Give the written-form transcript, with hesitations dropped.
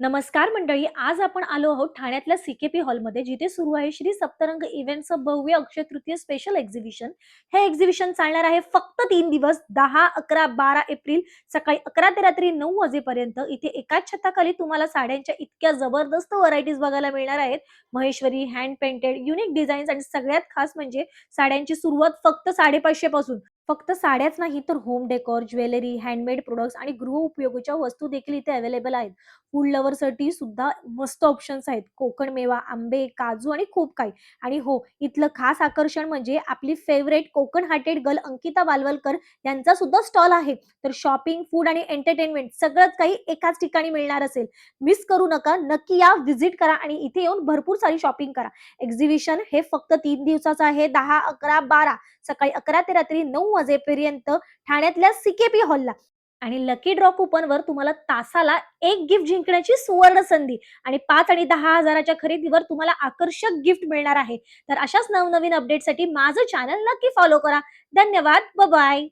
नमस्कार मंडळी. आज आपण आलो आहोत ठाण्यातल्या सीकेपी हॉलमध्ये, जिथे सुरू आहे श्री सप्तरंग इव्हेंट्सचं भव्य अक्षय तृतीय स्पेशल एक्झिबिशन. हे एक्झिबिशन चालणार आहे फक्त 3 दिवस, 10, 11, 12 एप्रिल सकाळी 11 ते रात्री 9 वाजेपर्यंत. इथे एकाच छताखाली तुम्हाला साड्यांच्या इतक्या जबरदस्त व्हरायटीज बघायला मिळणार आहेत. Maheshwari, hand painted, unique designs आणि सगळ्यात खास म्हणजे साड्यांची सुरुवात फक्त 550 पासून. फक्त साड्याच नाही तर home decor, jewellery, handmade products आणि गृहउपयोगीच्या वस्तू देखील इथे अवेलेबल आहेत. फूड लव्हरसाठी सुद्धा मस्त ऑप्शन्स आहेत. कोकण मेवा, आंबे, काजू आणि खूप काही. आणि हो, इथलं खास आकर्षण म्हणजे आपली favourite Konkan hearted girl Ankita Balwalkar यांचा सुद्धा स्टॉल आहे. तर शॉपिंग, फूड आणि एंटरटेनमेंट सगळंच काही एकाच ठिकाणी मिळणार असेल. मिस करू नका. नक्की या, व्हिजिट करा आणि इथे येऊन भरपूर सारी शॉपिंग करा. एक्झिबिशन हे फक्त 3 दिवसाचं आहे. 10, 11, 12 सकाळी 11 ते रात्री 9 वाजेपर्यंत ठाण्यातल्या सीकेपी हॉलला. आणि लकी ड्रॉ कुपनवर तुम्हाला तासाला एक गिफ्ट जिंकण्याची सुवर्ण संधी आणि 5 आणि 10,000च्या खरेदीवर तुम्हाला आकर्षक गिफ्ट मिळणार आहे. तर अशाच नवनवीन अपडेटसाठी माझं चॅनल नक्की फॉलो करा. धन्यवाद. बाय.